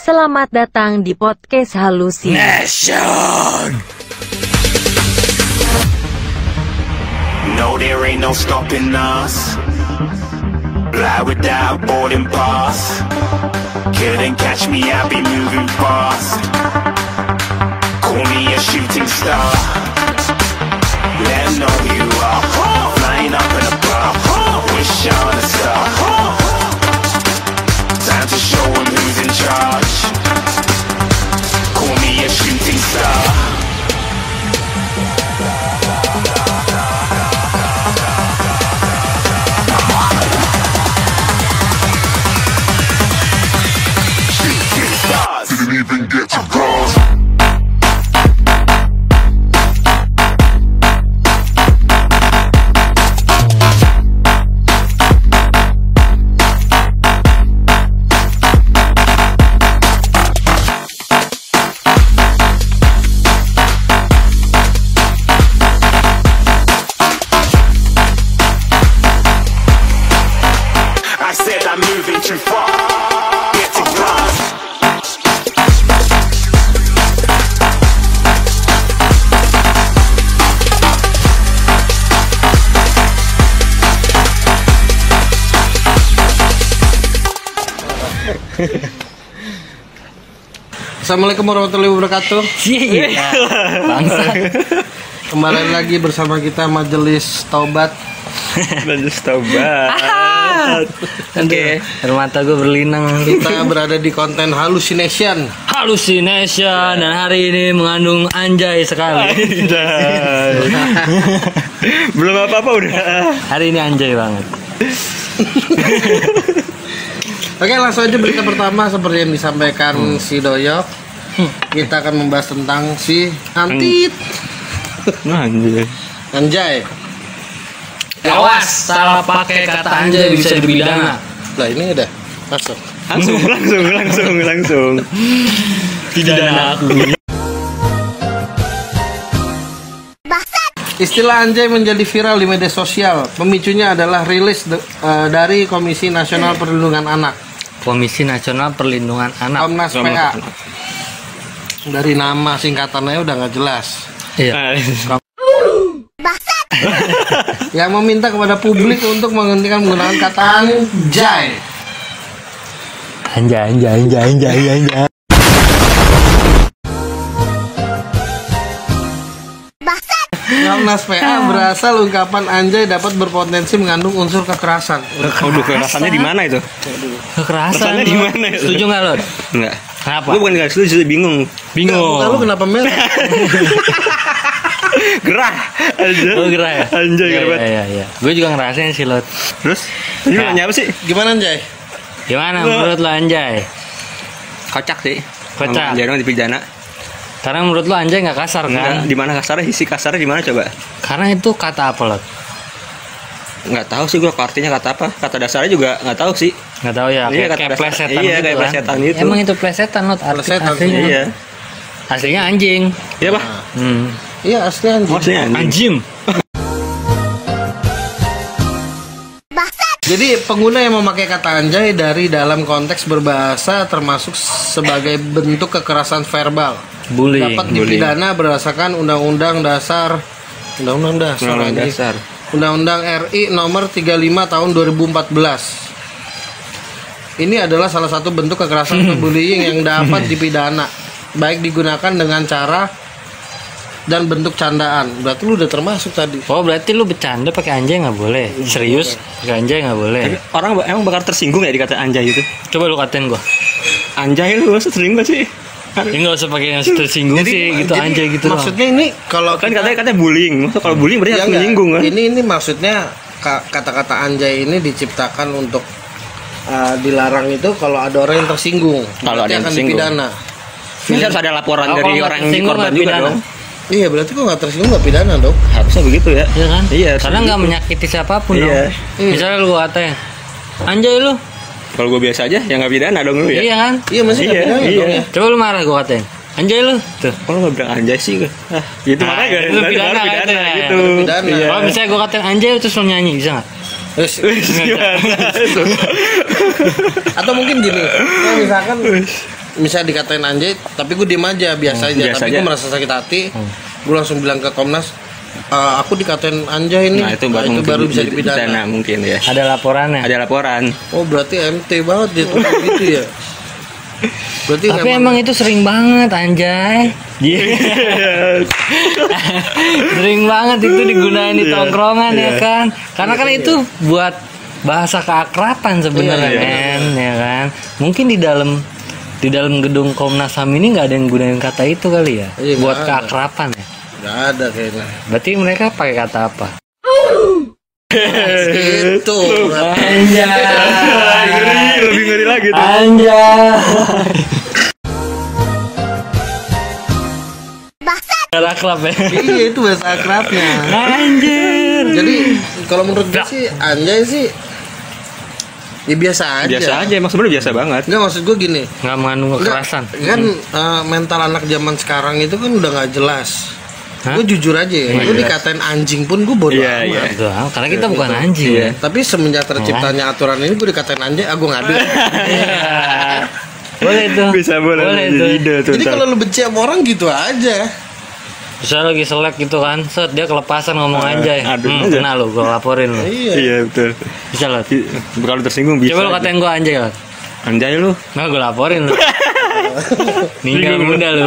Selamat datang di podcast Halusi Nation. No, there ain't no stopping us. Fly without boarding pass. Couldn't catch me, I'll be moving fast. Call me a shooting star. Let 'em know who you are. Flying up in a bar. Wish on a star. Time to show 'em who's in charge. Call me a shooting star. Shooting stars. Didn't even get to cross. I said I'm moving too far. Get to glass. Assalamualaikum warahmatullahi wabarakatuh. Iya, bangsa. Kembali lagi bersama kita Majelis Taubat. Majelis Taubat. Oke, air mata gue berlinang. Kita berada di konten Hallucination. Hallucination dan hari ini mengandung anjay sekali. Belum apa-apa udah. Hari ini anjay banget. Oke, langsung aja berita pertama seperti yang disampaikan si Doyok. Kita akan membahas tentang si Antit. Anjay. Anjay. Awas, salah pakai kata anjay bisa dipidana. Lah ini udah masuk. Langsung. Pidana aku. Istilah anjay menjadi viral di media sosial. Pemicunya adalah rilis dari Komisi Nasional Perlindungan Anak. Komisi Nasional Perlindungan Anak. Komnas PA. Dari nama singkatannya udah nggak jelas. Iya. Yang meminta kepada publik untuk menghentikan penggunaan kata anjay. Anjay. Komnas PA berasal ungkapan anjay dapat berpotensi mengandung unsur kekerasan. Waduh, kekerasannya di mana itu? Kekerasan. Kekerasannya di mana itu? Setuju nggak lo? Enggak. Kenapa? Gue bukan enggak setuju, bingung. Muka lu kenapa merah? Gerah aja. Lo gerah ya? Anjay, gerah banget. Iya. Gue juga ngerasain sih lo. Terus? Ini nanya apa sih? Gimana anjay? Gimana menurut lo anjay? Kocak sih. Kocak. Anjay dong dipidana. Karena menurut lo anjay nggak kasar kan? Di mana kasarnya? Isi kasarnya di mana coba? Karena itu kata apa lo? Nggak tahu sih gue artinya kata apa. Kata dasarnya juga nggak tahu sih. Nggak tahu ya. Iya, Kayak kata plesetan iya, gitu kayak kan? plesetan gitu. Emang itu plesetan lo? Plesetan, Aslinya. Iya. Aslinya anjing. Iya, Pak. Iya asli anjing. Maksudnya anjing. Anjing. Jadi pengguna yang memakai kata anjay dari dalam konteks berbahasa termasuk sebagai bentuk kekerasan verbal Bullying. dapat dipidana berdasarkan Undang-Undang Dasar Undang-Undang anjing. dasar. Undang-Undang RI nomor 35 tahun 2014. Ini adalah salah satu bentuk kekerasan atau bullying yang dapat dipidana, baik digunakan dengan cara dan bentuk candaan. Berarti lu udah termasuk tadi. Oh berarti lu bercanda pakai anjay nggak boleh? Serius? Pakai anjay nggak boleh? Tapi orang emang bakal tersinggung ya dikata anjay itu? Coba lu katain gua. Anjay lu sering gak sih? Ini nggak usah pakai yang tersinggung sih, gitu anjay gitu. Maksudnya ini kalau Kan katanya bullying. Maksudnya kalau bullying berarti harus enggak. menyinggung kan? Ini maksudnya kata-kata anjay ini diciptakan untuk dilarang itu kalau ada orang yang tersinggung. Kalau ada yang akan tersinggung. dipidana. Ini harus ada laporan Oh, dari kalau orang yang tersinggung korban nggak juga pidana. dong. Iya berarti kok nggak tersinggung nggak pidana dong. Harusnya begitu ya. Iya kan? Iya. Karena nggak menyakiti siapapun Iya. dong. Misalnya lu katain anjay lu. Kalau gue biasa aja ya nggak pidana dong lu ya. Iya kan? Iya masih nggak Iya, pidana iya. dong ya. Coba lu marah gua katain anjay lu. Tuh. Kalau nggak bilang anjay sih gue. Gitu Nah, makanya itu baru pidana kan, pidana ya. gitu. Baru pidana. Iya. Kalau misalnya gua katain anjay terus lu nyanyi bisa nggak? Terus, Gimana itu? atau mungkin gini, kayak misalkan misalnya dikatain anjay, tapi gue diem aja biasa aja. biasa Tapi aja. gue merasa sakit hati, gue langsung bilang ke Komnas, aku dikatain anjay ini. Nah, itu baru bisa dipidana. mungkin ya. Ada laporannya. Ada laporan. Oh berarti MT banget dia tuh gitu ya. Berarti Tapi emang itu sering banget anjay. Sering banget itu digunain di tongkrongan ya kan. Karena kan itu buat bahasa keakraban sebenarnya men, ya kan. Mungkin di dalam gedung Komnas HAM ini nggak ada yang gunain kata itu kali ya. Iya, Buat nggak ada. keakraban ya. nggak ada kayaknya. Berarti mereka pakai kata apa? Itu Lebih ngeri lagi tuh. Anjay. Bahasa akrab ya. iya itu bahasa akrabnya. Anjir. Jadi kalau menurut gue sih anjay sih ya biasa aja. Biasa aja, emang sebenarnya biasa banget. Enggak maksud gue gini. Nggak mengandung kekerasan. Kan mental anak zaman sekarang itu kan udah nggak jelas. Hah? Gue jujur aja ya, gue dikatain anjing pun gue bodo Iya, amat. Betul, karena kita bukan anjing ya. Tapi semenjak terciptanya aturan ini gue dikatain anjing, gue ngambil. Boleh tuh. Boleh tuh. ide tuh. Jadi kalau lu benci sama orang gitu aja. Bisa lagi selek gitu kan, set dia kelepasan ngomong anjay. aduh aja. Kena lu, gue laporin lu. Iya. betul. Bisa lo. Kalau tersinggung bisa. Coba lu katain gue anjay lo. Anjay lu. Nah gue laporin lu. Ninggal muda lu.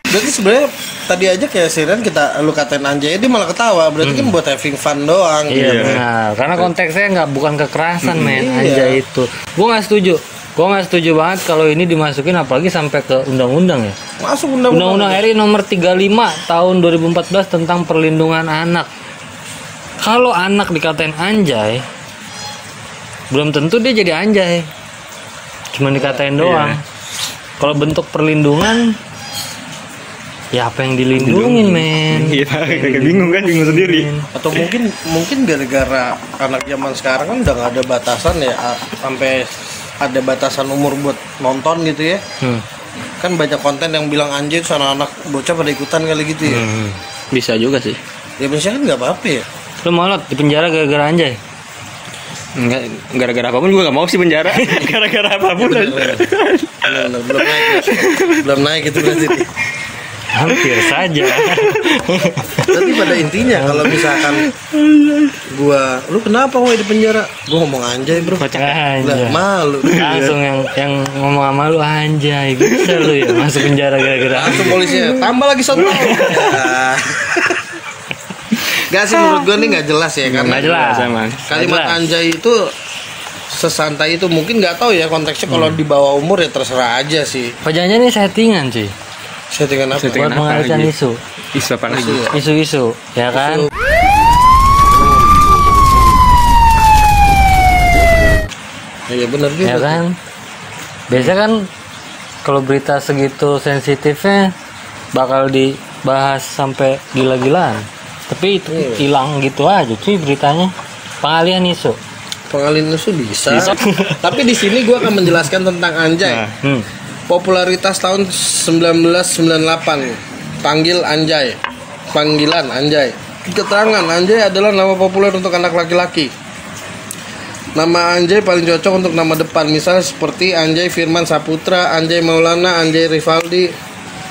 Berarti sebenarnya tadi aja kayak Siren lu katain anjay dia malah ketawa. Berarti kan buat having fun doang. Iya gitu. benar, karena konteksnya bukan kekerasan men, Iya. anjay itu. Gue nggak setuju banget kalau ini dimasukin apalagi sampai ke undang-undang ya. Masuk undang-undang. Undang-undang RI nomor 35 tahun 2014 tentang perlindungan anak. Kalau anak dikatain anjay, belum tentu dia jadi anjay. Cuma dikatain doang. Kalau bentuk perlindungan, ya apa yang dilindungin men? Iya, kayak bingung sendiri. Atau mungkin gara-gara anak zaman sekarang kan udah nggak ada batasan ya, sampai ada batasan umur buat nonton gitu ya. Kan banyak konten yang bilang anjir sana anak bocah pada ikutan kali gitu ya. Bisa juga sih. Ya biasanya kan nggak apa-apa ya. Lu molot di penjara gara-gara anjay? Enggak, gara-gara apapun juga gak mau sih penjara. Gara-gara apapun. Bener, belum naik itu berarti. Hampir saja. Tapi pada intinya kalau misalkan lu kenapa woi di penjara? Gua ngomong anjay bro. Anjay. Lah, malu. Langsung yang ngomong sama lu anjay, bisa lu ya masuk penjara gara-gara Langsung polisinya tambah lagi 1 tahun. Gak sih menurut gue nih nggak jelas ya karena Nggak jelas. Emang. kalimat Nggak jelas. anjay itu sesantai itu mungkin nggak tahu ya konteksnya kalau di bawah umur ya terserah aja sih. Pajannya ini settingan sih, Settingan apa? Settingan. buat apa mengalihkan lagi? isu, Isu apa lagi? Isu ya? isu-isu, ya kan? Isu. Iya benar juga. Ya kan? Biasanya kan kalau berita segitu sensitifnya bakal dibahas sampai gila-gilaan. Tapi itu hilang gitu aja cuy beritanya. Pengalihan isu. Pengalihan isu bisa. Tapi di sini gue akan menjelaskan tentang anjay. Nah. Popularitas tahun 1998. Panggil anjay. Panggilan anjay. Keterangan anjay adalah nama populer untuk anak laki-laki. Nama Anjay paling cocok untuk nama depan, misalnya seperti Anjay Firman Saputra, Anjay Maulana, Anjay Rivaldi,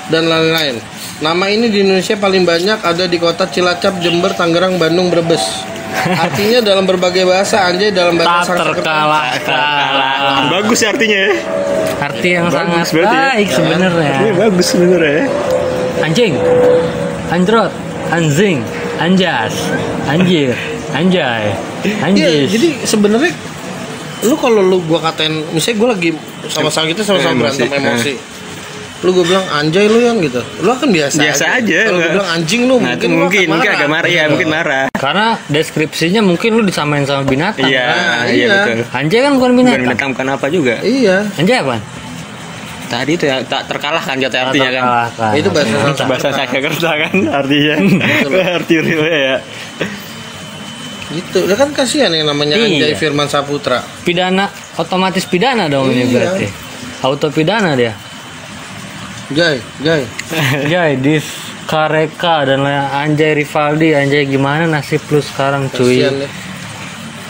dan lain-lain. Nama ini di Indonesia paling banyak ada di kota Cilacap, Jember, Tangerang, Bandung, Brebes. Artinya dalam berbagai bahasa, Anjay dalam bahasa Tak terkalahkan. Bagus ya artinya ya. Arti yang Bagus sangat berarti ya. baik sebenarnya. Ini bagus sebenarnya ya. Anjing, anjrot, anjing, anjas, anjir, anjay, Iya, anjis. jadi sebenarnya lu kalau gua katain, misalnya gua lagi sama-sama kita sama-sama berantem emosi. Lu gua bilang anjay lu yang gitu. Lu akan biasa aja. Kalau gua bilang anjing lu Nah, itu lu mungkin akan agak marah ya, mungkin marah. Karena deskripsinya mungkin lu disamain sama binatang. Iya, Nah, iya iya. betul. Anjay kan bukan Bukan binatang. binatang bukan apa juga. Iya. Anjay apa? Tadi itu ya tak terkalahkan kata artinya kan. Terkalahkan. Itu bahasa Sanskerta. Bahasa Sanskerta kan artinya. Arti realnya ya. Gitu. Udah kan kasihan yang namanya Iya. Anjay Firman Saputra. Pidana, otomatis pidana dong ini Iya. berarti. Auto pidana dia. Jay. Anjay, Div Kareka dan lain Anjay Rivaldi, Anjay gimana nasib lu sekarang cuy? Kasihan ya.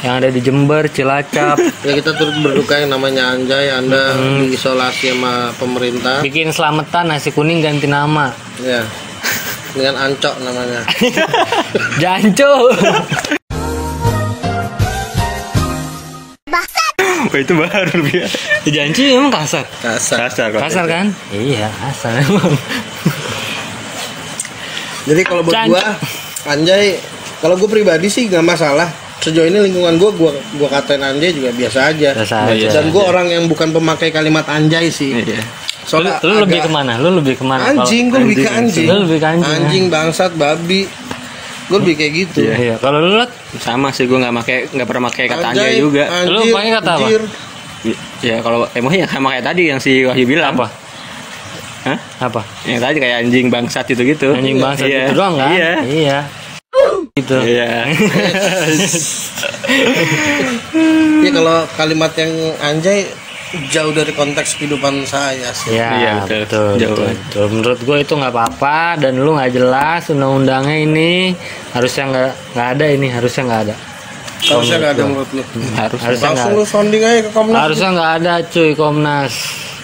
yang ada di Jember, Cilacap. Ya kita turut berduka yang namanya Anjay, Anda diisolasi sama pemerintah. Bikin selamatan nasi kuning ganti nama. Ya. Dengan Ancok namanya. Janco. Oh, itu baru ya. Jancu emang kasar. Kasar kok. Kasar kan? Iya, kasar emang. Jadi kalau buat Jancu. gua Anjay, kalau gue pribadi sih nggak masalah. Sejauh ini lingkungan gua katain Anjay juga biasa aja. Biasa aja. Dan gua orang yang bukan pemakai kalimat Anjay sih. Iya. Soalnya Lu lebih agak- kemana? Lu lebih kemana? Anjing, gue lebih ke anjing. Lu lebih ke anjing, ya? Anjing, bangsat, babi. Gue lebih kayak gitu. Iya, kalau lu Lot, Sama sih gue nggak pernah pakai kata anjay juga. Lu pakai kata apa? anjir. Ya kalau emangnya sama kayak tadi yang si Wahyu bilang. apa? Hah? Apa? Yang tadi kayak anjing bangsat gitu-gitu. Anjing bangsa Iya. itu doang kan? Iya. Iya. Gitu. Iya. Ya kalau kalimat yang anjay jauh dari konteks kehidupan saya sih. Iya, Iya, betul, betul. betul, Jauh. betul. Menurut gue itu nggak apa-apa dan lu nggak jelas undang-undangnya ini harusnya nggak ada ini harusnya nggak ada. Harusnya nggak ada menurut lu. Harusnya. Harusnya Langsung nggak. lu sounding aja ke Komnas. Harusnya nggak ada cuy Komnas.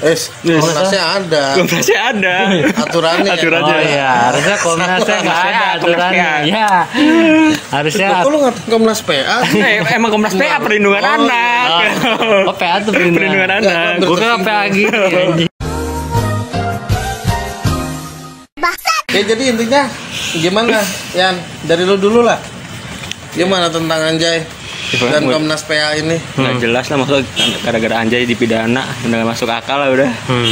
Komnasnya ada. Komnasnya ada. Aturannya. Aturannya. Oh iya, harusnya Komnasnya nggak ada Komnas aturannya. PA. Iya. Harusnya. Kok lu ngatain Komnas PA? Emang Komnas PA perlindungan Oh, anak. Oh PA tuh Perlindungan anak. Gue kira PA gitu. anjing. Ya jadi intinya gimana Yan? Dari lu dulu lah. Gimana tentang Anjay dan Komnas PA ini? Nggak jelas lah maksudnya gara-gara anjay dipidana udah nggak masuk akal lah udah.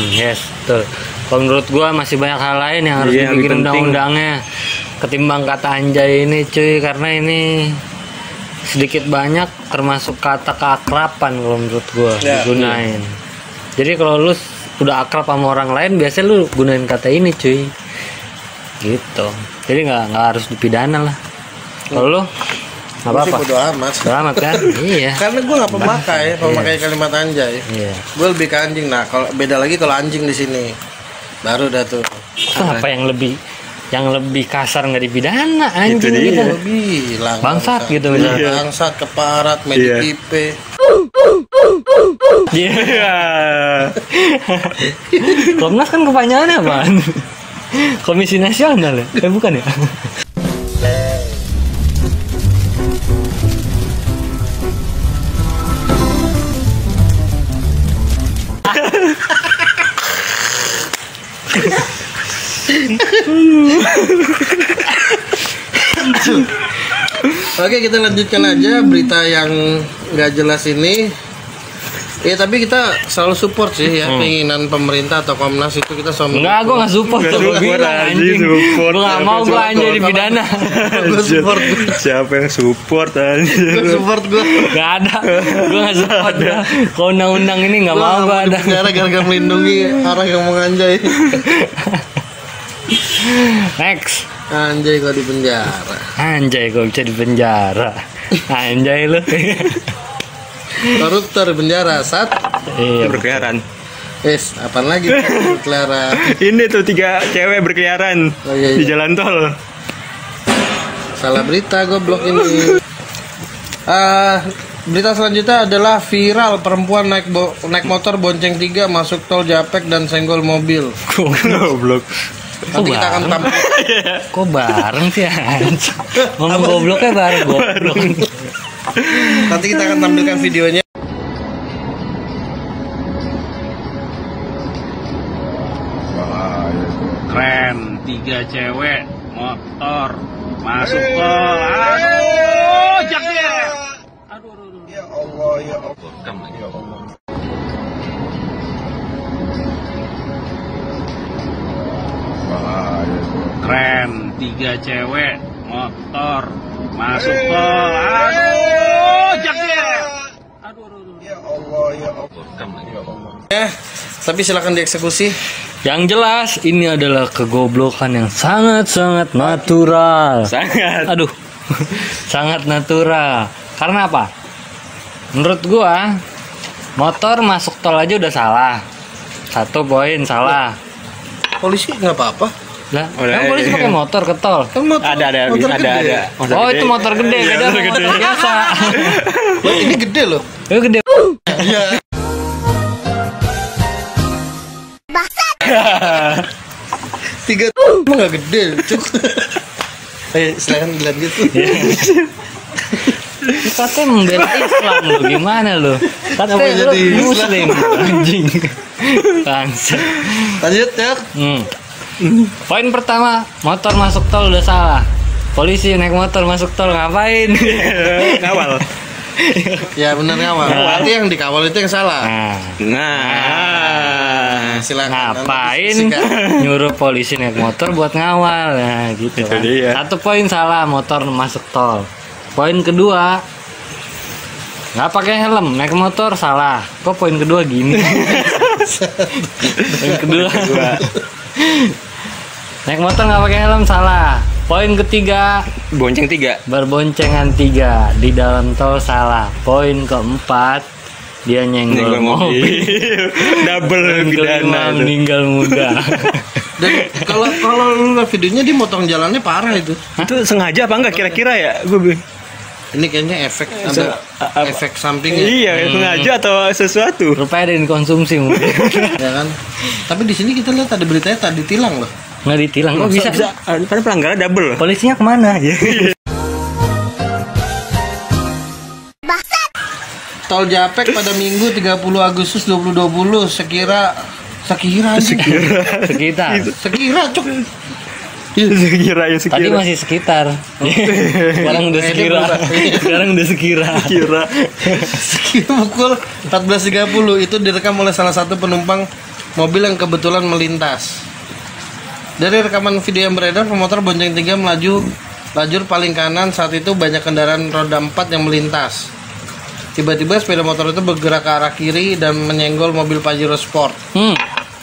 Yes, betul. Kalau menurut gua masih banyak hal lain yang harus Iya, yang dibikin lebih penting. undang-undangnya ketimbang kata anjay ini cuy, karena ini sedikit banyak termasuk kata keakraban kalau menurut gua Ya, digunain. Jadi kalau lu udah akrab sama orang lain biasanya lu gunain kata ini cuy. Gitu. Jadi nggak harus dipidana lah. Kalau lu nggak Gua sih apa-apa. bodo amat. Selamat kan? Iya. Karena gue nggak pemakai kalimat Anjay. Iya. Gue lebih ke anjing. Nah, kalau beda lagi kalau anjing di sini. Baru dah tuh. Apa yang lebih kasar nggak dipidana anjing dia. gitu. Gue bilang Bangsat gitu misalnya. Bangsat, keparat, medik Iya. IP. Iya. Komnas kan kepanjangannya apaan? Komisi Nasional ya? Bukan ya? Oke, kita lanjutkan aja berita yang nggak jelas ini. Ya tapi kita selalu support sih ya keinginan pemerintah atau Komnas itu kita selalu. Enggak, gue nggak support. Nggak Gue support, bilang anjing, anjing. support. Gue nggak mau gue anjay dipidana. Gue support. Siapa yang support anjir? Gue support gue. Gak ada. Gue nggak support. Kalau undang-undang ini nggak mau gue ada. Negara gara-gara melindungi orang yang menganjay. Next. Anjay kok di penjara. Anjay gue bisa di penjara. Anjay lu. Koruptor di penjara saat. Iya. Berkeliaran. Apaan lagi? Clara. Ini tuh 3 cewek berkeliaran Oh, iya, iya. di jalan tol. Salah berita goblok ini. Berita selanjutnya adalah viral perempuan naik motor bonceng 3 masuk tol Japek dan senggol mobil. Goblok. Nanti kita akan tampil. Kok bareng sih anjing? Ngomong gobloknya bareng goblok. Nanti kita akan tampilkan videonya. Keren, 3 cewek motor masuk tol. Aduh, jaknya. Aduh. Ya Allah, ya Allah. Keren, 3 cewek motor masuk tol. Aduh, jaknya. Aduh. Ya Allah, ya Allah. Ya, tapi silakan dieksekusi. Yang jelas ini adalah kegoblokan yang sangat-sangat natural. Sangat. Aduh, sangat natural. Karena apa? Menurut gua, motor masuk tol aja udah salah. 1 poin salah. Polisi nggak apa-apa. Lah, Oh, kan iya, polisi iya. pakai motor ke tol. Kan motor, Ada. motor gede. Motor Oh, gede. itu motor gede, beda sama motor biasa. Loh, ini gede loh. Itu gede. Iya. Tiga emang nggak gede, cuk. Silakan dilihat gitu. Katanya membela Islam lo, gimana lo? Apa Katanya lo jadi Islam? Muslim, anjing. Bangsat. Lanjut ya. Poin pertama, motor masuk tol udah salah. Polisi naik motor masuk tol ngapain? Ngawal. Ya benar ngawal. Berarti yang dikawal itu yang salah. Nah, Silakan. Ngapain Sikat. nyuruh polisi naik motor buat ngawal? Nah, gitu Itu kan. dia. Satu poin salah, motor masuk tol. Poin kedua, nggak pakai helm naik motor salah. Kok poin kedua gini? Poin kedua, naik motor nggak pakai helm salah. Poin ketiga, bonceng 3. berboncengan 3 di dalam tol salah. Poin keempat, dia nyenggol mobil. Double Poin pidana kelima, itu. meninggal muda. Dan kalau lu lihat videonya dia motong jalannya parah itu. Itu sengaja apa enggak kira-kira ya? Gue Ini kayaknya efek ada efek sampingnya. iya, sengaja atau sesuatu. Rupanya ada yang dikonsumsi mungkin. Ya kan? Tapi di sini kita lihat ada beritanya tadi ditilang loh. Nggak ditilang. Oh, bisa. Kan pelanggaran double. Polisinya kemana? Tol Japek pada Minggu 30 Agustus 2020 sekira Sekitar. cuk. Sekira. Tadi masih sekitar. Sekarang udah sekira. Sekarang udah sekira. Kira. Sekira pukul 14.30 itu direkam oleh salah satu penumpang mobil yang kebetulan melintas. Dari rekaman video yang beredar, pemotor bonceng 3 melaju lajur paling kanan. Saat itu banyak kendaraan roda 4 yang melintas. Tiba-tiba sepeda motor itu bergerak ke arah kiri dan menyenggol mobil Pajero Sport.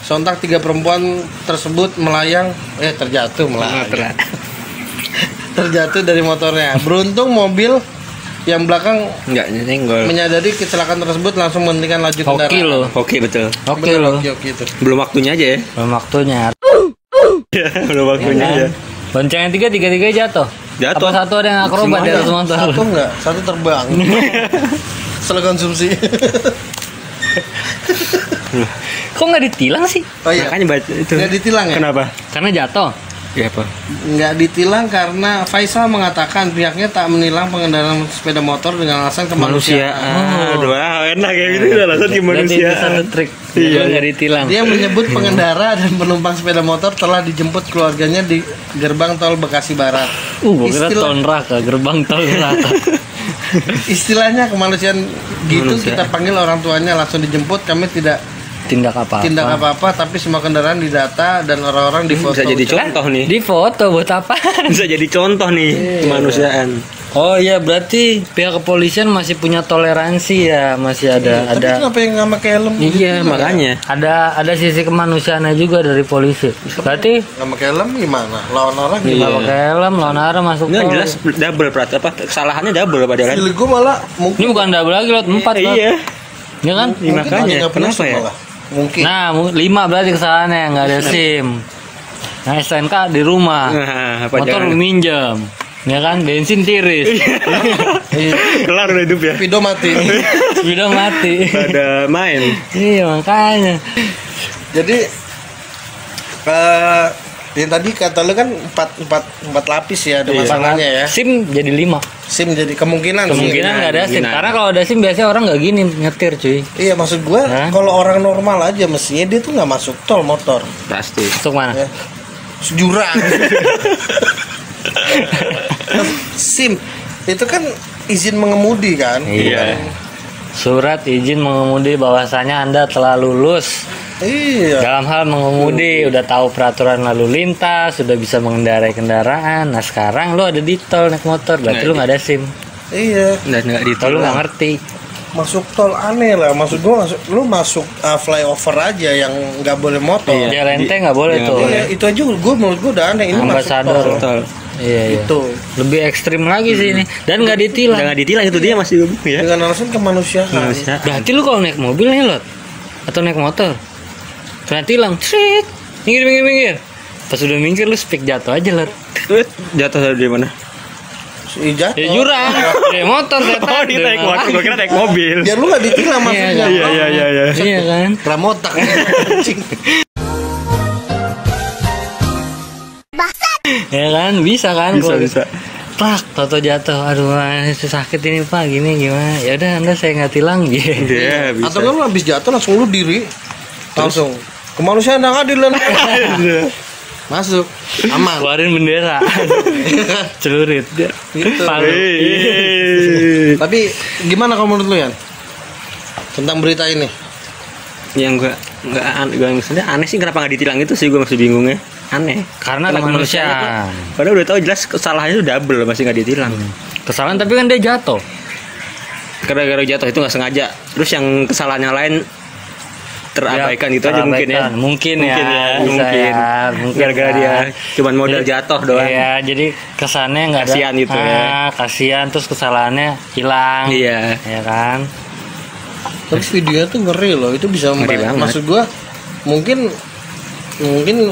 Sontak 3 perempuan tersebut terjatuh terjatuh dari motornya. Beruntung mobil yang belakang Enggak nyenggol. menyadari kecelakaan tersebut langsung menghentikan laju Hoki kendaraan. lo. Oke, betul. Oke Bener, lo. hoki itu. Belum waktunya aja ya. Belum waktunya. Belum waktunya aja. Boncengan 3 jatuh. Jatuh. Apa satu ada yang akrobat di atas motor? Satu enggak, satu terbang. Setelah konsumsi. Kok nggak ditilang sih? Oh iya. Makanya baca itu. Nggak ditilang ya? Kenapa? Karena jatuh. Ya apa? Nggak ditilang karena Faisal mengatakan pihaknya tak menilang pengendara sepeda motor dengan alasan Manusia. kemanusiaan. Aduh, enak kayak gitu alasan di Berarti manusia. itu satu trik. Iya. Iya. Nggak ditilang. Dia menyebut pengendara dan penumpang sepeda motor telah dijemput keluarganya di gerbang tol Bekasi Barat. Gua kira Istilah- tol neraka, gerbang tol neraka. Istilahnya kemanusiaan gitu, Manusia. kita panggil orang tuanya langsung dijemput. Kami tidak Tindak apa? tindak apa-apa, tapi semua kendaraan didata dan orang-orang difoto. Bisa jadi contoh nih. Di foto buat apa? Bisa jadi contoh nih kemanusiaan. Oh iya, berarti pihak kepolisian masih punya toleransi ya, masih ada Tapi kenapa yang nggak pakai helm? Iya, makanya. ada sisi kemanusiaannya juga dari polisi. Berarti Nggak pakai helm gimana? Lawan orang nggak gimana? pakai helm, lawan arah masuk Enggak tol. jelas double apa kesalahannya double padahal. Feel gue malah mungkin Ini bukan double lagi, lot 4 lot. Iya. Ya kan? Iya, makanya. nggak pernah Kenapa ya? malah. Mungkin. Nah, 5 berarti kesalahannya nggak ada SIM. Nah, STNK di rumah. Nah, apa Motor jangan. minjem. Ya kan, bensin tiris. Kelar udah hidup ya. Video mati. Sudah mati. Pada main. Iya, makanya. Jadi yang tadi kata lu kan empat lapis ya ada Iya. masalahnya ya. SIM jadi 5. SIM jadi kemungkinan Kemungkinan nggak ada SIM. kemungkinan. Karena kalau ada SIM biasanya orang nggak gini nyetir, cuy. Iya, maksud gua Hah? kalau orang normal aja mestinya dia tuh nggak masuk tol motor. Pasti. Masuk mana? Ya. Jurang. SIM itu kan izin mengemudi kan? Iya. Surat izin mengemudi bahwasanya Anda telah lulus Iya. dalam hal mengemudi, udah tahu peraturan lalu lintas, sudah bisa mengendarai kendaraan. Nah, sekarang lu ada di tol naik motor, berarti Nggak lu nggak ada SIM. Iya. Dan enggak Tol lu nggak ditilang. ngerti. Masuk tol aneh lah. Maksud gua lu masuk flyover aja yang nggak boleh motor. Dia rente nggak boleh Nggak tuh. Iya, itu aja menurut gua udah aneh. Ini Ambasador. masuk tol. Tol. Iya, iya. Itu Lebih ekstrim lagi sih ini. Dan nggak ditilang. Enggak ditilang itu dia masih ya. dengan alasan kemanusiaan. Manusia. Berarti lu kalau naik mobil nih, Lot, atau naik motor, kena tilang, trit, minggir. Pas udah minggir lu speak jatuh aja lah. Jatuh dari mana? Jatuh. Ya jurang. Ya motor setan. Oh, dia naik motor, gua kira naik mobil. Biar lu nggak ditilang maksudnya. Iya. Iya kan? Ramotak. Anjing. Ya kan bisa kan? Bisa, Kalau bisa. Plak, toto jatuh. Aduh, sakit ini Pak. Gini gimana? Ya udah, Anda saya nggak tilang gitu. Iya, bisa. Atau kan lu habis jatuh langsung lu diri. Langsung. Kemanusiaan yang adil dan masuk aman. Keluarin bendera. Celurit. Gitu. Palu. Tapi gimana kalau menurut lu Yan? Tentang berita ini? Yang gua maksudnya aneh sih, kenapa nggak ditilang itu sih, gua masih bingungnya. Aneh. Karena kemanusiaan. Padahal udah tahu jelas kesalahannya itu double, masih nggak ditilang. Kesalahan tapi kan dia jatuh. Gara-gara jatuh itu nggak sengaja. Terus yang kesalahan yang lain terabaikan gitu aja mungkin ya. Mungkin ya. Mungkin. Mungkin Gara-gara ya. dia cuman modal Jadi, jatuh doang. Iya, jadi kesannya nggak ada. Kasihan gitu ya. Kasihan, terus kesalahannya hilang. Iya. Ya kan. Terus videonya tuh ngeri loh. Itu bisa Ngeri banget. maksud gua mungkin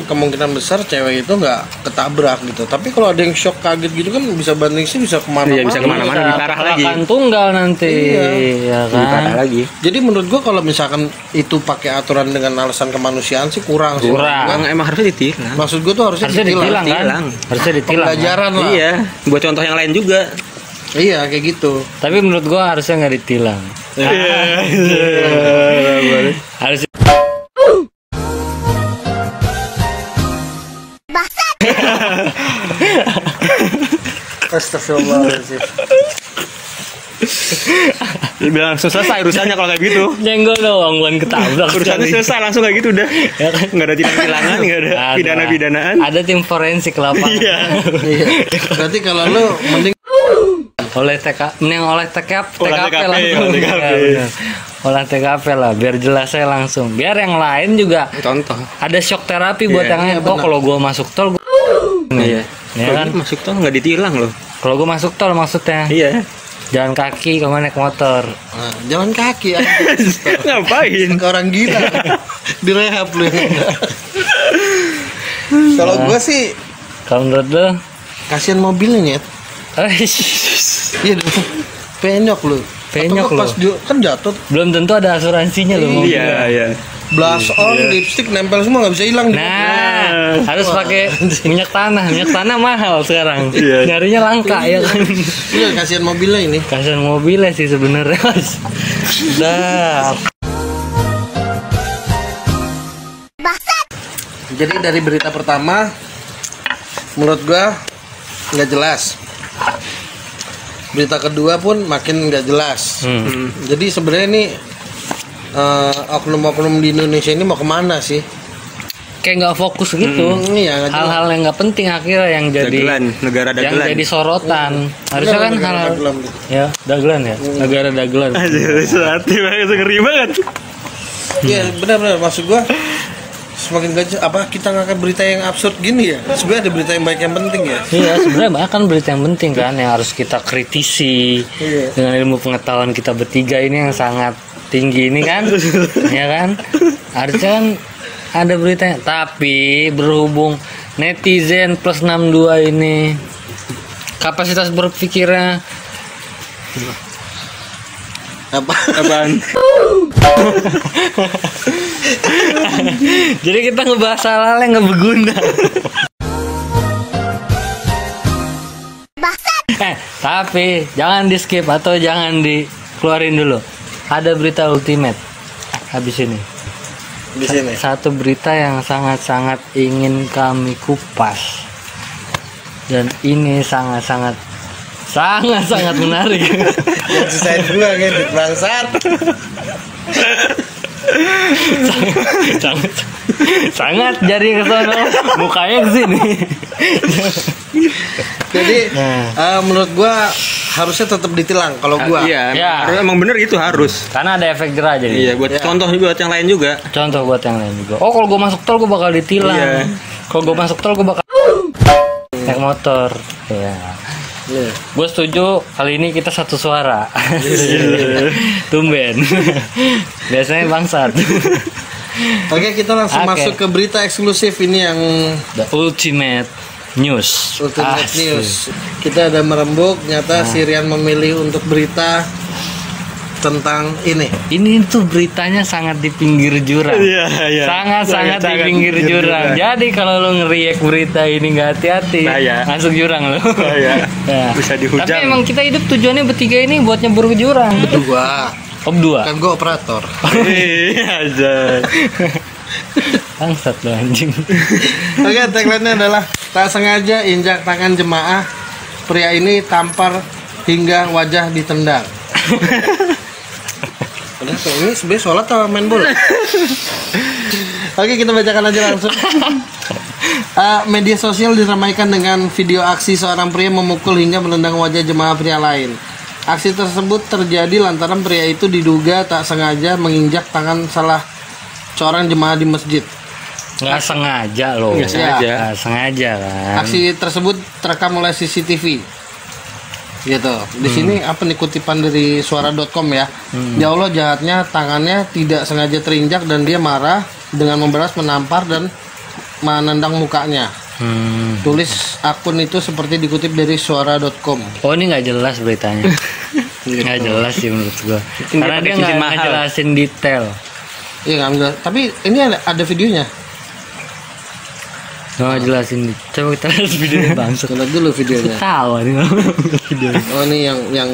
kemungkinan besar cewek itu nggak ketabrak gitu. Tapi kalau ada yang shock kaget gitu kan bisa banding sih bisa kemana-mana. Iya, bisa kemana-mana. lebih parah lagi. Kecelakaan tunggal nanti. Iya. Ya Lebih parah kan. lagi. Jadi menurut gua kalau misalkan itu pakai aturan dengan alasan kemanusiaan sih kurang. sih. Kurang. Emang harusnya ditilang. Maksud gua tuh harusnya Harusnya ditilang kan? Ditilang. Harusnya ditilang. kan? Pembelajaran lah. Iya, buat contoh yang lain juga. Iya kayak gitu. Tapi menurut gua harusnya nggak ditilang. Harusnya Astagfirullahaladzim. Bilang langsung selesai urusannya kalau kayak gitu. nyenggol doang, bukan ketabrak. Urusannya selesai langsung kayak gitu udah. Ya kan? Nggak ada tilang-tilangan, nggak ada Ada. pidana-pidanaan. Ada tim forensik lapangan. Iya. Iya. Berarti kalau lu mending Oleh mending oleh TKP Olah TKP TKP, langsung. olah TKP. Ya, benar. Olah TKP lah, biar jelasnya langsung. Biar yang lain juga Contoh. ada shock terapi buat Iya, yang lain. Oh, kalau gua masuk tol, Iya. Ya Kalau kan? ini masuk tol nggak ditilang loh. kalau gua masuk tol maksudnya Iya. jalan kaki, kalau naik motor. nah, jalan kaki ya. Ngapain? Ke orang gila. Direhab lu yang enggak. Kalau gua sih Kalau menurut lu? kasihan mobilnya Nyet. Iya dong. Penyok lu. Penyok Atau pas lu. kan jatuh Belum tentu ada asuransinya loh. mobil. Iya, iya. blush on, lipstick nempel semua nggak bisa hilang. Nah, harus pakai minyak tanah. Minyak tanah mahal sekarang. Iya. Nyarinya langka ya kan. Iya, kasihan mobilnya ini. Kasihan mobilnya sih sebenarnya. Dah. Jadi dari berita pertama menurut gua nggak jelas. Berita kedua pun makin nggak jelas. Jadi sebenarnya ini oknum-oknum di Indonesia ini mau kemana sih? Kayak nggak fokus gitu. Iya, nggak jelas. Hal-hal yang nggak penting akhirnya yang jadi Dagelan, negara yang dagelan. jadi sorotan. Harusnya kan Negara hal-hal dagelan gitu. ya dagelan ya, negara dagelan. Hati banget, ngeri banget. Iya benar-benar maksud gua semakin gak apa kita ngangkat berita yang absurd gini ya. Sebenarnya ada berita yang baik yang penting ya. Iya, sebenarnya banyak kan berita yang penting kan yang harus kita kritisi Iya. dengan ilmu pengetahuan kita bertiga ini yang sangat tinggi ini kan, ya kan? Harusnya kan ada beritanya. Tapi berhubung netizen plus 62 ini kapasitas berpikirnya Apa? Apaan? jadi kita ngebahas hal-hal yang nggak berguna. Tapi jangan di skip atau jangan dikeluarin dulu. Ada berita ultimate habis ini. Di sini. Satu berita yang sangat-sangat ingin kami kupas. Dan ini sangat-sangat menarik. Yang sisain gua ngedit bangsat. sangat jari ke sono, mukanya ke sini. Jadi Nah. menurut gua harusnya tetap ditilang kalau gua. Iya, Ya. emang bener gitu harus. Karena ada efek jerah jadi. Iya, buat contoh juga buat yang lain juga. Contoh buat yang lain juga. Oh, kalau gue masuk tol gue bakal ditilang. Iya. Kalau gue masuk tol gue bakal naik motor. Ya. Iya. Gue setuju kali ini kita satu suara. Tumben. Biasanya bangsat. Oke, kita langsung Oke. masuk ke berita eksklusif ini yang The Ultimate News. Ultimate Asli. News. Kita ada merembuk, nyata si Rian memilih untuk berita tentang ini. Ini tuh beritanya sangat di pinggir jurang. Iya, iya. Sangat-sangat di Sangat pinggir jurang. Jadi kalau lo ngeriak berita ini nggak hati-hati, Bahaya. masuk jurang lo. Bahaya. Ya. Bisa dihujam. Tapi emang kita hidup tujuannya bertiga ini buat nyebur ke jurang. Dua. Dua. Kan gue operator. Iya aja. Bangsat lo anjing. Oke, tagline-nya adalah tak sengaja injak tangan jemaah, pria ini tampar hingga wajah ditendang. Udah, kayak ini sebenarnya sholat atau main bola? Oke, kita bacakan aja langsung. Media sosial diramaikan dengan video aksi seorang pria memukul hingga menendang wajah jemaah pria lain. Aksi tersebut terjadi lantaran pria itu diduga tak sengaja menginjak tangan salah seorang jemaah di masjid. Nggak sengaja loh. Nggak sengaja. Nggak sengaja kan. Aksi tersebut terekam oleh CCTV. Gitu. Di sini apa nih kutipan dari suara.com ya. Ya Allah, jahatnya tangannya tidak sengaja terinjak dan dia marah dengan membalas, menampar dan menendang mukanya. Tulis akun itu seperti dikutip dari suara.com. Oh, ini nggak jelas beritanya. Nggak jelas sih menurut gua. Karena pakai dia cincin nggak mahal. ngejelasin detail. Iya nggak jelas. Tapi ini ada videonya. Nggak jelasin. Coba kita lihat videonya bangsat. Kita lihat dulu videonya. Tahu nih video. Oh, ini yang Yang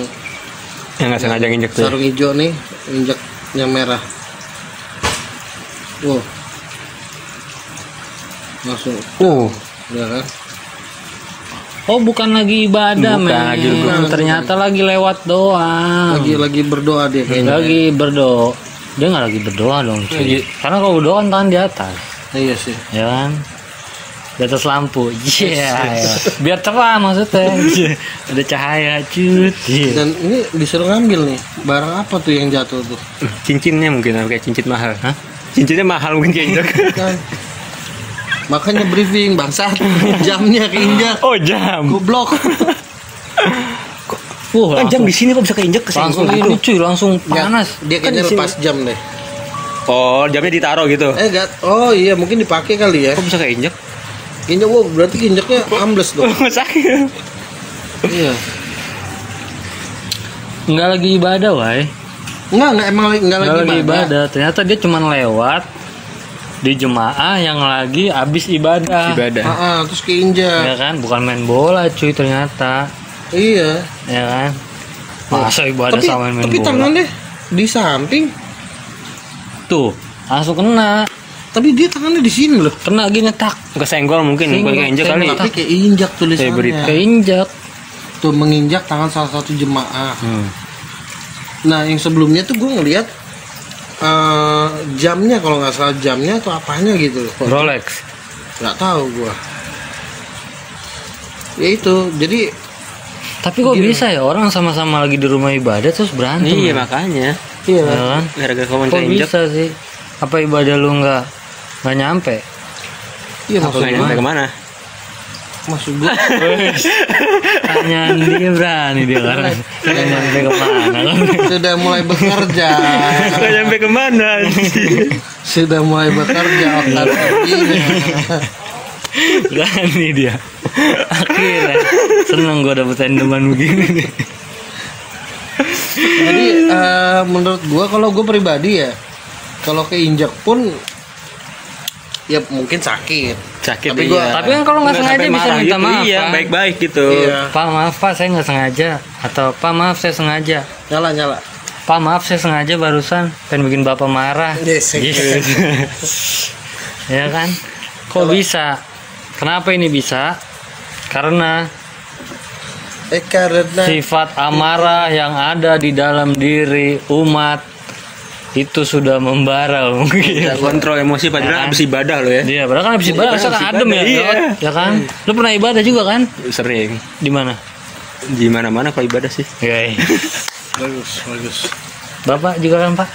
nggak sengaja nginjek tuh. sarung hijau nih, injak yang merah. Wow. Langsung. Udah kan? Oh, bukan lagi ibadah, Bukan men. lagi Ternyata lagi lewat doang. Lagi berdoa dia kayaknya. Lagi berdoa. Dia nggak lagi berdoa dong, cuy. Karena kalau berdoa kan tangan di atas, Iya sih. ya kan? Di atas lampu. Iya. Ya. Biar cerah maksudnya. Ada cahaya, cut. Iya. Dan ini disuruh ngambil nih. Barang apa tuh yang jatuh tuh? Cincinnya mungkin kayak cincin mahal. Hah? Cincinnya mahal mungkin keinjek. Kan. Makanya briefing bangsat. Jamnya keinjak. Oh, jam. Goblok. Kan jam di sini kok bisa keinjek ke langsung sini. ini cuy, langsung panas. Dia Kan kayaknya di sini. lepas jam deh. Oh, jamnya ditaruh gitu. Oh iya, mungkin dipakai kali ya. Kok bisa keinjek? Injak, wow, berarti injaknya ambles dong. Sakit. Iya. Nggak lagi ibadah, wai. Enggak emang enggak Nggak lagi lagi ibadah. ibadah. Ternyata dia cuma lewat di jemaah yang lagi habis ibadah. Terus keinjak. Ya kan, bukan main bola cuy ternyata. Iya. Ya kan. Masa ibadah Tapi sama main bola. tangannya di samping. Tuh, langsung kena. Tapi dia tangannya di sini loh. Kena gini tak. Kesenggol mungkin, Senggol, bukan keinjek kali. Tapi kayak injak tulisannya. berita. Keinjak. Tuh menginjak tangan salah satu jemaah. Hmm. Nah, yang sebelumnya tuh gue ngeliat jamnya, kalau nggak salah jamnya atau apanya gitu loh. Rolex. Nggak tahu gue. Ya itu, jadi Tapi kok bisa ya orang sama-sama lagi di rumah ibadah terus berantem? Iya, ya? makanya. iya. Ya kan? Gara-gara kawan Kok keinjek. bisa sih? Apa ibadah lu nggak nyampe? Iya Aku maksud nggak nyampe gue. kemana? Maksud gue. Tanyaan dia berani dia kan. Nggak nyampe kemana kan? Sudah mulai bekerja. Nggak nyampe kemana? Sudah mulai bekerja otak ini. Berani dia. Akhirnya seneng gue dapet endoman begini nih. Jadi menurut gue, kalau gue pribadi ya, kalau keinjak pun ya mungkin sakit. Sakit, Tapi iya. gua- Tapi kan kalau nggak Nggak sengaja sampai bisa marah minta gitu, maaf iya, kan? baik-baik gitu. Iya. Pak maaf pak saya nggak sengaja. Atau pak maaf saya sengaja. Nyala. Pak maaf saya sengaja barusan pengen bikin bapak marah. Yes, Yes. Ya kan? Kok bisa? Kenapa ini bisa? Karena Karena sifat amarah yang ada di dalam diri umat itu sudah membara mungkin. Kontrol emosi padahal habis ibadah lo ya. Dia padahal kan habis ibadah, Habis kan adem ya, ibadah, iya. ya kan? Lu pernah ibadah juga kan? Sering. Di mana? Di mana-mana kalau ibadah sih. Oke. bagus. Bapak juga kan, Pak?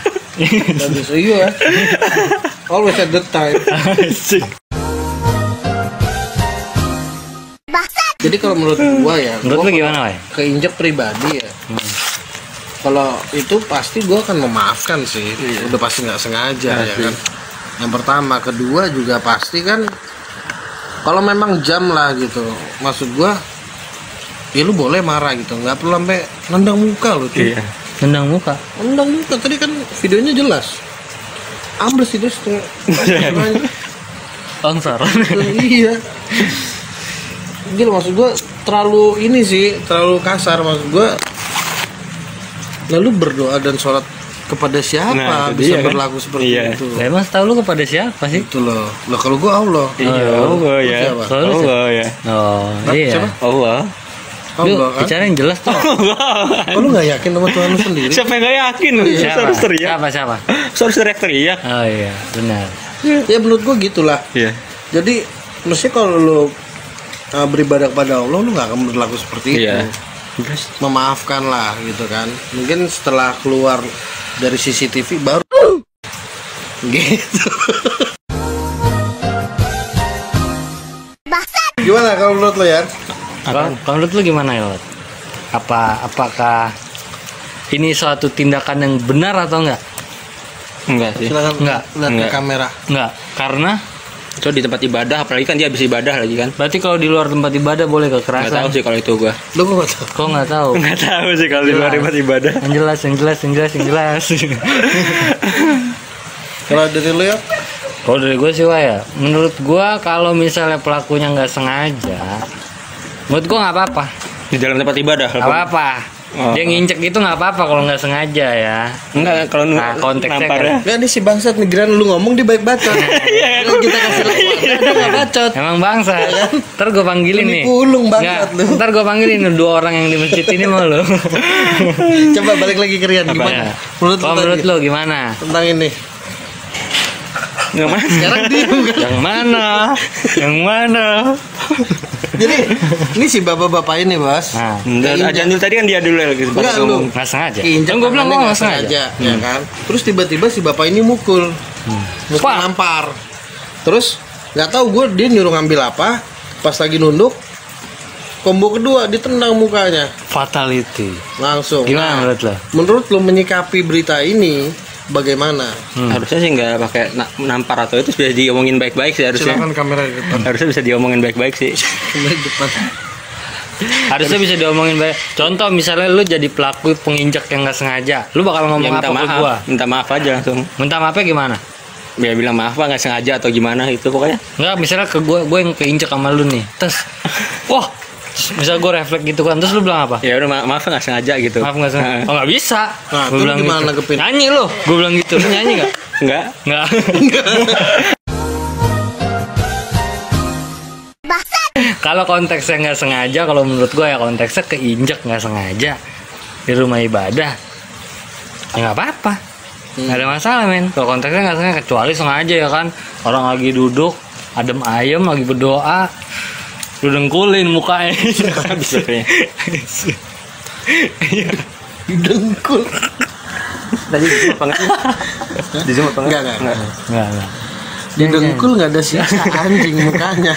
Bagus. Iya. Always at the time. Jadi kalau menurut gua ya, Menurut lu gua gimana, Wai? keinjak pribadi ya. Kalau itu pasti gua akan memaafkan sih. Udah pasti nggak sengaja ya kan. Yang pertama, kedua juga pasti kan kalau memang jam lah gitu. Maksud gua ya lu boleh marah gitu, nggak perlu sampai nendang muka lu tuh. Iya. Nendang muka. Nendang muka tadi kan videonya jelas. Ambles itu setengah. Bangsar. Iya. Gila, maksud gua terlalu ini sih, terlalu kasar maksud gua. Lalu berdoa dan sholat kepada siapa Nah, itu bisa dia, kan? berlaku seperti Iya. itu? Lah emang tahu lu kepada siapa sih? Itu loh. Lah kalau gua Allah. Iya, Allah ya. Siapa? Kalau lu Allah ya. Oh, Hah, iya. siapa? Allah. Lu Allah kan? bicara yang jelas tuh. Oh, lu nggak yakin sama Tuhan lu sendiri? Siapa yang gak yakin? Siapa? Harus teriak. Siapa? Harus teriak. Oh iya, benar. Ya menurut gua gitulah. Iya. Jadi mesti kalau lu beribadah kepada Allah, lu nggak akan berlaku seperti itu. Iya. Memaafkan lah gitu kan. Mungkin setelah keluar dari CCTV baru gitu. Gimana kalau menurut lo ya? Kalau menurut lu gimana ya, Lot? Apakah ini suatu tindakan yang benar atau enggak? Enggak sih. Silakan Enggak. lihat ke Enggak. kamera. Enggak, karena Itu di tempat ibadah, apalagi kan dia habis ibadah lagi kan. berarti kalau di luar tempat ibadah boleh Enggak tahu kekerasan. sih kalau itu gua. Lo kok nggak tahu? Kok nggak tahu? Enggak tahu sih kalau di luar Jelas. tempat ibadah. Yang jelas. Kalau dari lo ya? Kalau dari gue sih Wah, ya, menurut gue kalau misalnya pelakunya nggak sengaja, menurut gue nggak apa-apa. Di dalam tempat ibadah. Nggak apa-apa. Oh. Dia nginjek itu nggak apa-apa kalau nggak sengaja ya. Enggak kalau Nah, konteksnya namparnya. Nggak, nih si bangsat nih Giran, lu ngomong dia baik bacot. Kita kasih lawan. Dia nggak bacot. Emang bangsa. Ntar gue panggilin Lu nih. dipulung bangsat Nggak, lu. ntar gue panggilin nih, 2 orang yang di masjid ini mau lo. Coba balik lagi ke Rian, gimana? Menurut lo Kalau menurut tadi lo gimana? tentang ini? Enggak mas. Sekarang diem kan? Yang mana? Yang mana? Jadi ini si bapak-bapak ini bos. Nah, Enggak, ajan dulu tadi kan dia dulu lagi sempat Enggak, lu. ngomong. nggak sengaja. Keinjak Kan gue bilang tangannya gue nggak nggak sengaja. ya kan. Terus tiba-tiba si bapak ini mukul, mukul Pak. nampar. Terus nggak tahu gue dia nyuruh ngambil apa. Pas lagi nunduk, combo kedua ditendang mukanya Fatality. langsung. Gimana menurut lo? Menurut lo menyikapi berita ini bagaimana? Harusnya sih nggak pakai nampar atau itu bisa diomongin baik-baik sih harusnya. Silakan kamera di depan. Harusnya bisa diomongin baik-baik sih. Kamera di depan. Harusnya bisa diomongin baik. Contoh misalnya lu jadi pelaku penginjak yang nggak sengaja, lu bakal Ya ngomong minta apa ke maaf, gua? minta maaf aja langsung. Minta maafnya gimana? Ya bilang maaf pak nggak sengaja atau gimana itu pokoknya. Enggak, misalnya ke gua yang keinjak sama lu nih. Terus, wah, misal gua refleks gitu kan, terus lu bilang apa? Ya udah maaf nggak sengaja gitu. Maaf nggak sengaja? Oh nggak bisa. Nah, Gua terus bilang gimana gitu. nanggepin? Nyanyi lu, gua bilang gitu. Lu nyanyi nggak? Enggak. Nggak. Kalau konteksnya nggak sengaja, kalau menurut gua ya konteksnya keinjak nggak sengaja di rumah ibadah, ya nggak apa-apa, nggak ada masalah men. Kalau konteksnya nggak sengaja, kecuali sengaja ya kan, orang lagi duduk adem ayem lagi berdoa, lu dengkulin mukanya. Bisa kayaknya. Dengkul. Tadi di Zoom apa enggak? Di Zoom apa Enggak. Nggak. Di dengkul nggak ada sisa anjing mukanya.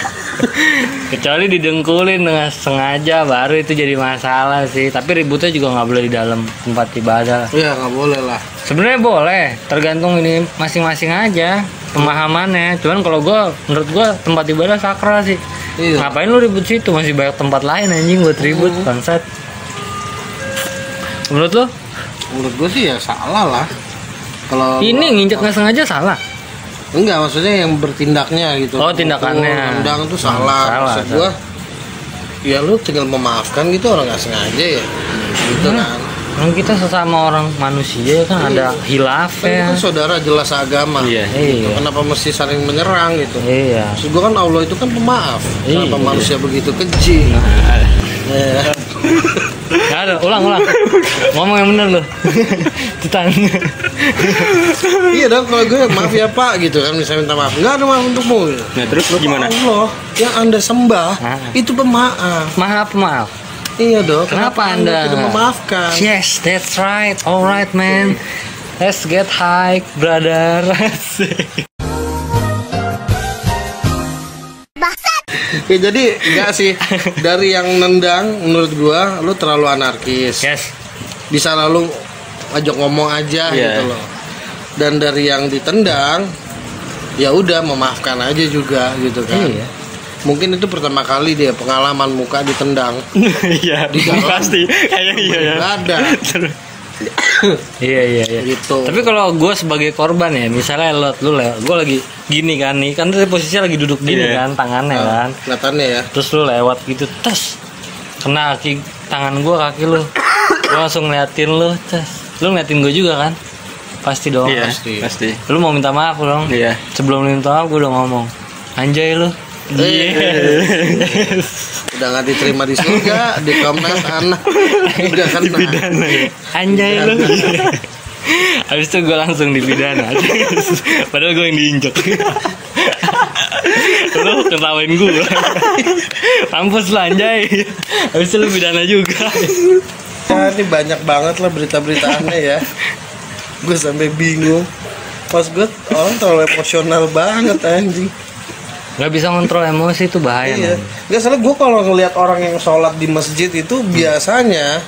Kecuali didengkulin dengan sengaja, baru itu jadi masalah sih. Tapi ributnya juga nggak boleh di dalam tempat ibadah. Ya nggak boleh lah. Sebenarnya boleh, tergantung ini masing-masing aja pemahamannya. Cuman kalau menurut gua tempat ibadah sakral sih. Iya. Ngapain lu ribut situ? Masih banyak tempat lain anjing buat ribut, bangsat. Menurut lu? Menurut gue sih ya salah lah. Kalau Ini nginjek nggak sengaja salah. enggak, maksudnya yang bertindaknya gitu. Oh, tindakannya. Nendang tuh salah. Salah, Maksud gua ya lu tinggal memaafkan gitu, orang nggak sengaja ya. Gitu kan. Kan kita sesama orang manusia kan ada Kan hilafnya. kan saudara jelas agama. Iya. Iya. Kenapa mesti saling menyerang gitu? Iya. Maksud gua kan Allah itu kan pemaaf. Kenapa Iya. manusia begitu keji? Ya. Nggak ada, ulang. Ngomong yang bener lu. Titan. Iya dong, kalau gue maaf ya Pak gitu kan, misalnya minta maaf, nggak ada maaf untukmu gitu. Nah terus gimana? Allah yang Anda sembah Ah. itu pemaaf. Maaf. Iya dong. Kenapa Anda tidak memaafkan? Yes, that's right. Alright, man. Let's get high, brother. Ya jadi enggak sih, dari yang nendang menurut gua lu terlalu anarkis. Yes. Bisa lalu ajak ngomong aja Iya. gitu loh. Dan dari yang ditendang ya udah memaafkan aja juga gitu kan. Iya. Mungkin itu pertama kali dia pengalaman muka ditendang. Iya, Di dalam. pasti. Kayak iya ya. Nggak ada Iya. gitu. Tapi kalau gue sebagai korban ya, misalnya lu lewat, gue lagi gini kan nih, kan tuh posisinya lagi duduk gini Iya. kan, tangannya kan. Kelihatannya ya. Terus lu lewat gitu, tes kena tangan gue, kaki lu. Gue langsung ngeliatin lu, tes. Lu ngeliatin gue juga kan? Pasti dong. Iya, pasti. pasti. Lu mau minta maaf dong. Iya. Sebelum lu minta maaf gue udah ngomong, anjay lu. Udah nggak diterima di surga, di Komnas anak udah kena. Anjay lu. Habis itu gue langsung dipidana. Padahal gue yang diinjek. Lu ketawain gue. Mampus lah anjay. Habis itu lu pidana juga. Ya, ini banyak banget lah berita-berita aneh ya. Gue sampai bingung. Pas gue orang terlalu emosional banget anjing. Gak bisa kontrol emosi itu bahaya. Iya. Man. Nggak salah gue kalau ngelihat orang yang sholat di masjid itu biasanya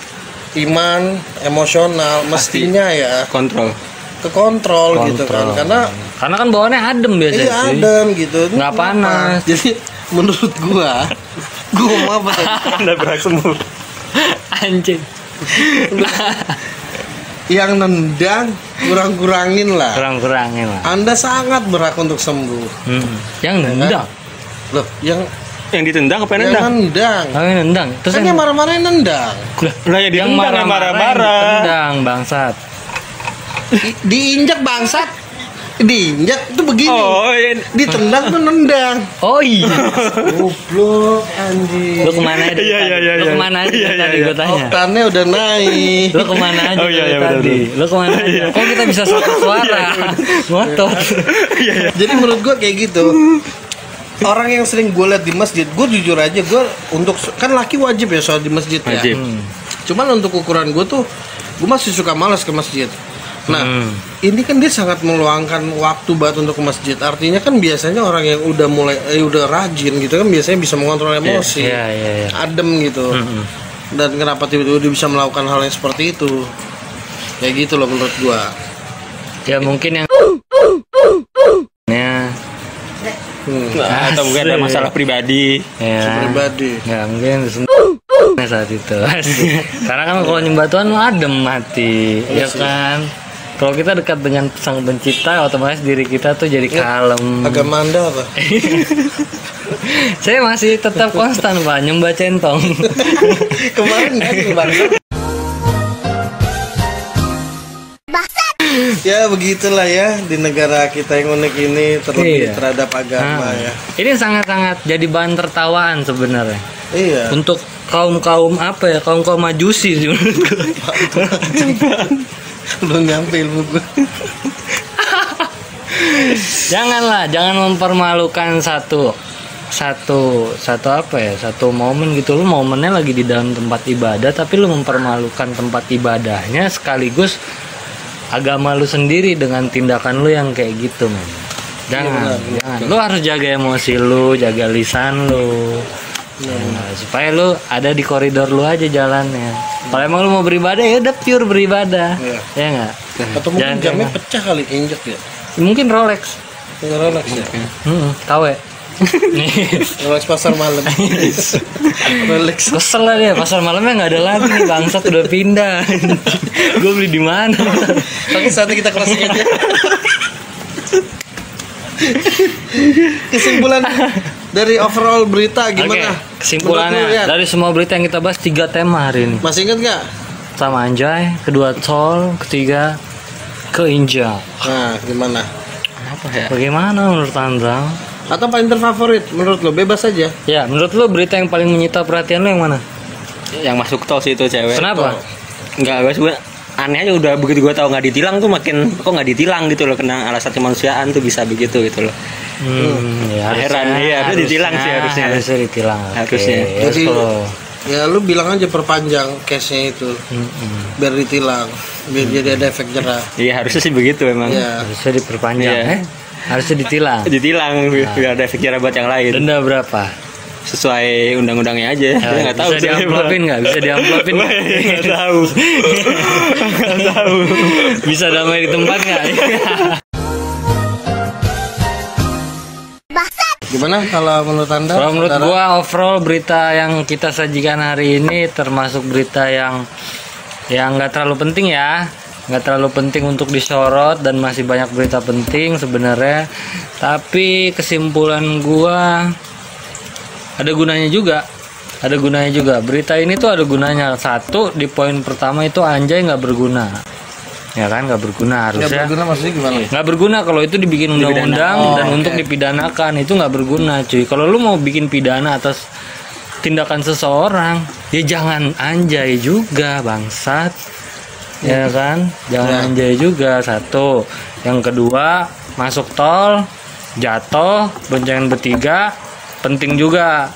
iman emosional mestinya ya Kontrol. kekontrol gitu kan, karena kan bawaannya adem biasanya iya sih. adem gitu. Ini Nggak kenapa? panas. Jadi menurut gua mau apa tadi? Anda berhak sembuh. Anjing. Yang nendang kurang-kurangin lah. Kurang-kurangin lah. Anda sangat berhak untuk sembuh. Yang nendang. Loh, yang Yang ditendang apa yang yang nendang? nendang. Oh, yang nendang. Terus Kan yang marah-marah yang nendang. Lah ya yang ditendang yang marah-marah. Tendang bangsat. Diinjak bangsat. Diinjak itu begini. Oh, iya. Ditendang tuh nendang. Oh iya. Goblok anjing. Lu kemana aja? Iya, tadi? iya, iya, Lu iya. kemana aja Iya, iya, tadi iya. gue tanya? Oktannya udah naik. Lu kemana aja Oh, iya, dari iya, benar, tadi? Lu kemana aja? Kok kita bisa satu suara? Ngotot. Jadi menurut gua kayak gitu. Orang yang sering gue lihat di masjid, gue jujur aja gue untuk kan laki wajib ya sholat di masjid ya. Wajib. Cuman untuk ukuran gue tuh, gue masih suka malas ke masjid. Nah, ini kan dia sangat meluangkan waktu banget untuk ke masjid. Artinya kan biasanya orang yang udah mulai udah rajin gitu kan biasanya bisa mengontrol emosi, Iya. adem gitu. Dan kenapa tiba-tiba dia bisa melakukan hal yang seperti itu? Kayak gitu loh menurut gue. Ya mungkin yang Nah, atau mungkin ada masalah pribadi. ya. Pribadi. Ya mungkin saat itu. Karena kan kalau nyembah Tuhan lu adem mati, ya kan? Kalau kita dekat dengan Sang Pencipta, otomatis diri kita tuh jadi kalem. Agama Anda apa? Saya masih tetap konstan Pak, nyembah centong. Kemarin kan bangsa. Ya begitulah ya di negara kita yang unik ini terlebih Iya. terhadap agama Nah, ya. ini sangat-sangat jadi bahan tertawaan sebenarnya. Iya. Untuk kaum apa ya, kaum majusi sih menurutku. Belum nyampe ilmu gue. Jangan mempermalukan satu apa ya, satu momen gitu. Lu momennya lagi di dalam tempat ibadah, tapi lu mempermalukan tempat ibadahnya sekaligus agama lu sendiri dengan tindakan lu yang kayak gitu, men. Jangan. Lu harus jaga emosi lu, jaga lisan lu. Nah, supaya lu ada di koridor lu aja jalannya. Kalau emang lu mau beribadah ya udah pure beribadah. Iya. Ya enggak? Atau mungkin Jangan jamnya kayak- pecah kali injek ya. Mungkin Rolex. Rolex ya. KW. Nih. Rolex pasar malam. Rolex. Kesel lah dia, pasar malamnya nggak ada lagi nih, bangsat udah pindah. Gue beli di mana? Tapi saatnya kita closing aja. Kesimpulan dari overall berita gimana? Oke, kesimpulannya Menurut lu, ya? dari semua berita yang kita bahas 3 tema hari ini. Masih inget nggak? Pertama anjay, kedua tol, ketiga keinjak. Nah, gimana? Apa ya? Bagaimana menurut Anda? Atau paling terfavorit menurut lo bebas aja. Ya, menurut lo berita yang paling menyita perhatian lo yang mana? Yang masuk tol sih itu cewek. Kenapa? Enggak, gue aneh aja udah begitu gue tahu nggak ditilang tuh makin kok nggak ditilang gitu loh, kena alasan kemanusiaan tuh bisa begitu gitu loh. Ya, Heran, iya, harusnya ditilang sih harusnya. Harusnya ditilang. Oke. Harusnya. Ya, Jadi kalau- ya lu bilang aja perpanjang case-nya itu biar ditilang, biar jadi ada efek jerah. Iya harusnya sih begitu memang. Ya. harusnya diperpanjang. Iya. Harusnya ditilang. Ditilang biar ada efek jerah buat yang lain. Denda berapa? Sesuai undang-undangnya aja. Saya nggak tahu. Bisa diamplopin nggak? Bisa diamplopin nggak? Nggak tahu. Nggak tahu. Bisa damai di tempat nggak? Gimana kalau menurut Anda? Kalau menurut saudara? gua overall berita yang kita sajikan hari ini termasuk berita yang nggak terlalu penting ya, nggak terlalu penting untuk disorot dan masih banyak berita penting sebenarnya. Tapi kesimpulan gua ada gunanya juga. Ada gunanya juga. Berita ini tuh ada gunanya. Satu, di poin pertama itu anjay nggak berguna. Ya kan, nggak berguna harusnya. Nggak berguna maksudnya gimana? Nggak berguna kalau itu dibikin undang-undang dan untuk dipidanakan itu nggak berguna, cuy. Kalau lu mau bikin pidana atas tindakan seseorang, ya jangan anjay juga, bangsat. Ya kan, jangan anjay juga. Satu. Yang kedua, masuk tol, jatuh, boncengan bertiga, penting juga.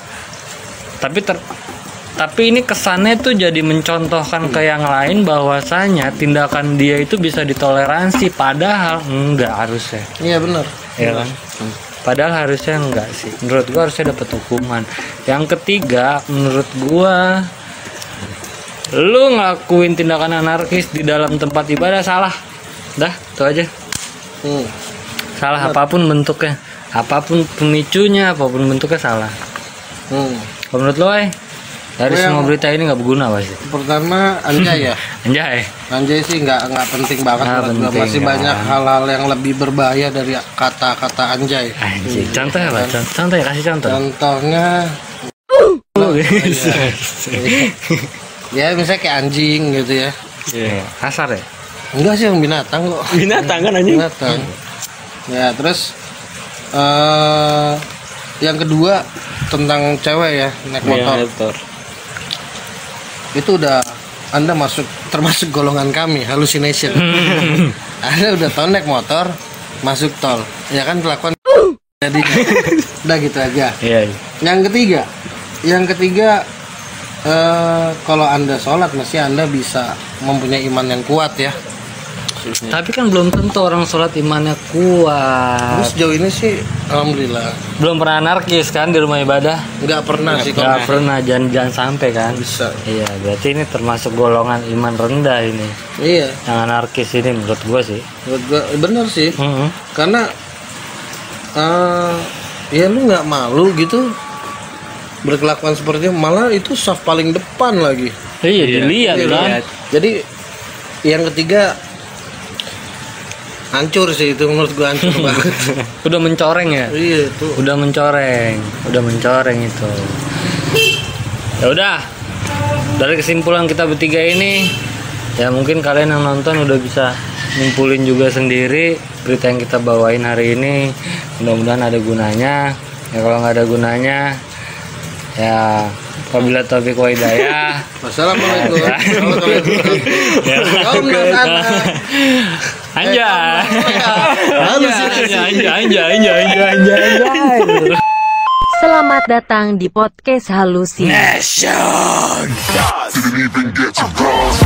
Tapi ini kesannya tuh jadi mencontohkan ke yang lain bahwasanya tindakan dia itu bisa ditoleransi, padahal enggak harusnya. Iya benar. Ya kan? Padahal harusnya enggak sih. Menurut gua harusnya dapat hukuman. Yang ketiga, menurut gua lu ngelakuin tindakan anarkis di dalam tempat ibadah salah. Dah, itu aja. Salah apapun bentuknya, apapun pemicunya, apapun bentuknya salah. Kalau menurut lo, dari semua berita ini nggak berguna pasti. Pertama anjay ya. Anjay Sih nggak penting banget. penting, masih kan. banyak hal-hal yang lebih berbahaya dari kata-kata anjay. Anjay. Contohnya apa? Contoh ya, kasih contoh. Contohnya ya misalnya kayak anjing gitu ya. Iya. Kasar ya. Enggak sih, yang binatang kok. Binatang kan anjing. Binatang. Ya terus yang kedua tentang cewek ya naik motor. Itu udah Anda termasuk golongan kami hallucination. Anda udah tahu naik motor masuk tol, ya kan kelakuan jadi udah gitu aja. Iya. Yang ketiga kalau Anda sholat mesti Anda bisa mempunyai iman yang kuat ya. Tapi kan belum tentu orang sholat imannya kuat. Terus sejauh ini sih alhamdulillah Belum pernah anarkis kan di rumah ibadah? nggak pernah sih kalau Nggak pernah, jangan sampai kan. bisa. Iya, berarti ini termasuk golongan iman rendah ini. Iya, Yang anarkis ini menurut gua sih. menurut gua bener sih. Mm-hmm. Karena ya lu nggak malu gitu berkelakuan seperti itu, malah itu saf paling depan lagi. Iya, dilihat Iya, kan. Jadi yang ketiga hancur sih itu, menurut gua hancur banget. Udah mencoreng ya. Iya itu. Udah mencoreng itu. Ya udah, dari kesimpulan kita bertiga ini, ya mungkin kalian yang nonton udah bisa ngumpulin juga sendiri berita yang kita bawain hari ini. Mudah-mudahan ada gunanya. Ya kalau nggak ada gunanya, ya wabillahi taufiq wa hidayah. Wassalamualaikum. Ya. Anjay. Selamat datang di podcast Halusi. Didn't even get to cross.